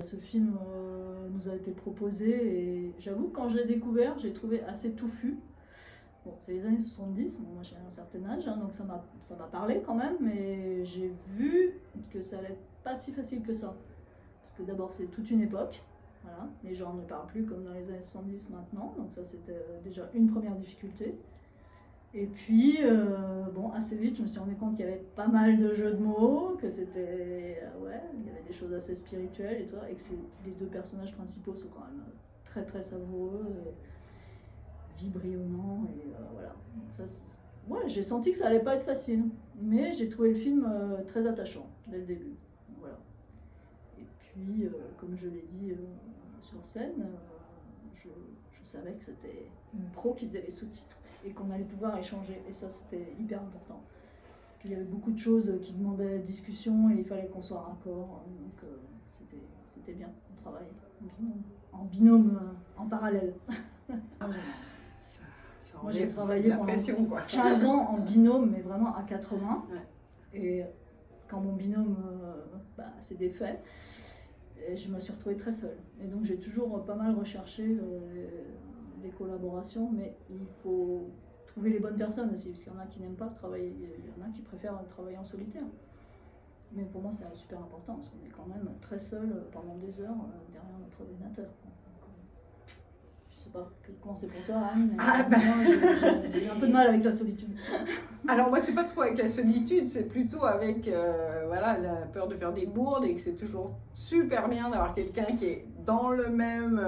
Ce film nous a été proposé et j'avoue que quand je l'ai découvert, j'ai trouvé assez touffu. Bon, c'est les années 70, bon, moi j'ai un certain âge, hein, donc ça m'a parlé quand même, mais j'ai vu que ça allait être pas si facile que ça. Parce que d'abord c'est toute une époque, voilà, les gens ne parlent plus comme dans les années 70 maintenant, donc ça c'était déjà une première difficulté. Et puis, bon, assez vite, je me suis rendu compte qu'il y avait pas mal de jeux de mots, que c'était, ouais, il y avait des choses assez spirituelles et tout, et que les deux personnages principaux sont quand même très très savoureux, et vibrillonnants, et voilà. Donc ça, ouais, j'ai senti que ça allait pas être facile, mais j'ai trouvé le film très attachant dès le début. Voilà. Et puis, comme je l'ai dit sur scène, je savais que c'était une pro qui faisait les sous-titres et qu'on allait pouvoir échanger. Et ça, c'était hyper important. Parce qu'il y avait beaucoup de choses qui demandaient discussion et il fallait qu'on soit raccord. Donc, c'était bien qu'on travaille en binôme, en parallèle. Moi, j'ai travaillé pendant 15 ans en binôme, mais vraiment à 4 mains. Ouais. Et quand mon binôme s'est défait, je me suis retrouvée très seule. Et donc, j'ai toujours pas mal recherché des collaborations, mais il faut trouver les bonnes personnes aussi, parce qu'il y en a qui n'aiment pas travailler, il y en a qui préfèrent travailler en solitaire. Mais pour moi, c'est super important, parce qu'on est quand même très seul pendant des heures derrière notre ordinateur. Je sais pas comment c'est pour toi, Anne, mais j'ai un peu de mal avec la solitude. Alors moi, c'est pas trop avec la solitude, c'est plutôt avec voilà, la peur de faire des bourdes, et que c'est toujours super bien d'avoir quelqu'un qui est dans le même...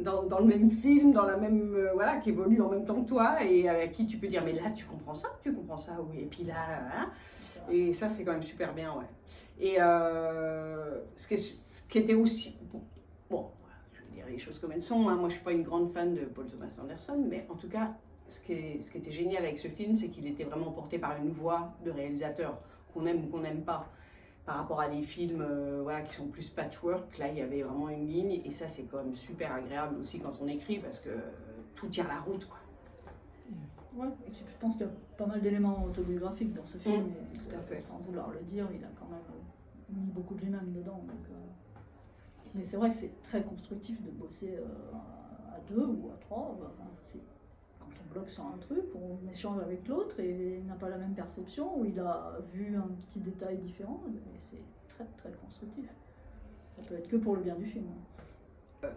Dans le même film, dans la même voilà, qui évolue en même temps que toi et avec qui tu peux dire mais là tu comprends ça, oui, et puis là, hein, et ça c'est quand même super bien, ouais. Et ce qui était aussi bon, je vais dire les choses comme elles sont, hein. Moi je suis pas une grande fan de Paul Thomas Anderson, mais en tout cas ce qui était génial avec ce film, c'est qu'il était vraiment porté par une voix de réalisateur, qu'on aime ou qu'on n'aime pas. Par rapport à des films voilà, qui sont plus patchwork, là il y avait vraiment une ligne, et ça c'est quand même super agréable aussi quand on écrit, parce que tout tient la route, quoi. Ouais, et je pense qu'il y a pas mal d'éléments autobiographiques dans ce film, tout à fait. Sans vouloir le dire, il a quand même mis beaucoup de lui-même dedans. Donc, mais c'est vrai que c'est très constructif de bosser à 2 ou à 3, quand on bloque sur un truc, on échange avec l'autre et il n'a pas la même perception, ou il a vu un petit détail différent, et c'est très très constructif. Ça peut être que pour le bien du film.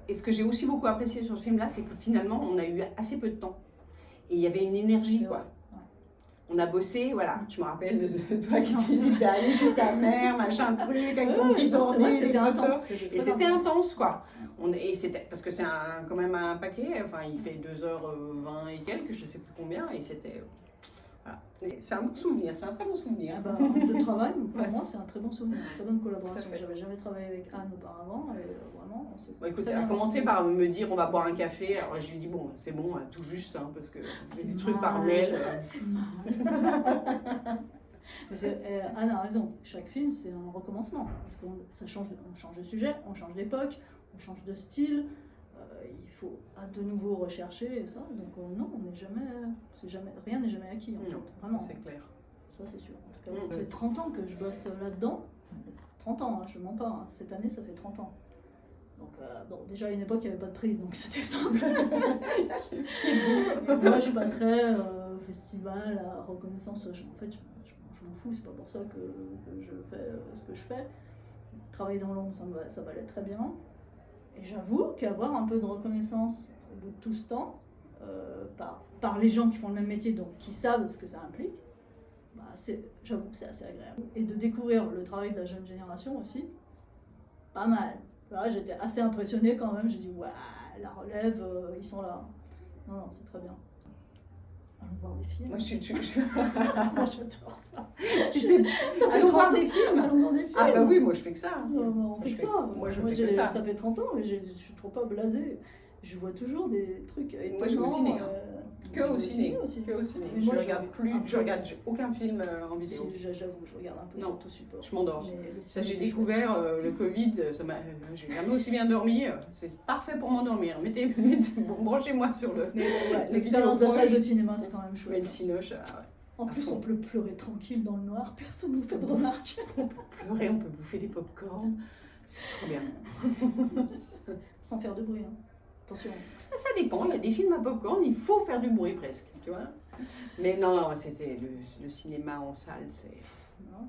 Et ce que j'ai aussi beaucoup apprécié sur ce film-là, c'est que finalement on a eu assez peu de temps, et il y avait une énergie, quoi. Ouais. On a bossé, voilà, tu me rappelles de toi qui t'es allé chez ta mère, machin truc, avec ton petit ordi. C'était intense. Et c'était intense, quoi. Et c'était, parce que c'est quand même un paquet, enfin il fait 2h20 et quelques, je sais plus combien, et c'était... Voilà. C'est un bon souvenir, c'est un très bon souvenir. De travail, pour moi, c'est un très bon souvenir, une très bonne collaboration. J'avais jamais travaillé avec Anne auparavant, et vraiment, écoute, elle a commencé par me dire on va boire un café, alors je lui ai dit bon, c'est bon, tout juste, hein, parce que c'est des trucs par mail. Anne a raison, chaque film c'est un recommencement, parce qu'on change de sujet, on change d'époque, on change de style. Il faut de nouveau rechercher et ça, donc non, on n'est jamais, rien n'est jamais acquis en fait, vraiment. C'est clair. Ça c'est sûr. En tout cas, ça fait 30 ans que je bosse là-dedans, 30 ans, hein, je mens pas, hein. Cette année ça fait 30 ans. Donc bon, déjà à une époque il n'y avait pas de prix, donc c'était simple. Moi je suis pas très festival, à reconnaissance, en fait je m'en fous, c'est pas pour ça que je fais ce que je fais. Travailler dans l'ombre, ça m'allait très bien. Et j'avoue qu'avoir un peu de reconnaissance au bout de tout ce temps, par les gens qui font le même métier, donc qui savent ce que ça implique, j'avoue que c'est assez agréable. Et de découvrir le travail de la jeune génération aussi, pas mal. Là, j'étais assez impressionnée quand même, j'ai dit, ouais, la relève, ils sont là. Non, c'est très bien. Allons voir des films. Moi, Moi, j'adore ça. Allons voir des films. Allons voir des films. Ah bah oui, moi je fais que ça. On fait que ça. Moi, je fais que ça. Ça fait 30 ans, et je suis trop pas blasée. Je vois toujours des trucs étonnants. Moi, je vais au ciné. Que au ciné. Mais moi, je regarde aucun film en vidéo. J'avoue, je regarde un peu sur tout support. Je m'endors. Ça, j'ai découvert le Covid, j'ai jamais aussi bien dormi. C'est parfait pour m'endormir. Branchez-moi sur le... L'expérience de la salle de cinéma, c'est quand même chouette. Mais le cinoche, En plus, on peut pleurer tranquille dans le noir, personne ne nous fait de remarques. On peut pleurer, on peut bouffer des pop-corn. Trop bien. Sans faire de bruit, hein. Attention. Ça dépend, il y a des films à popcorn, il faut faire du bruit presque, tu vois. Mais non, c'était le cinéma en salle, c'est... Non.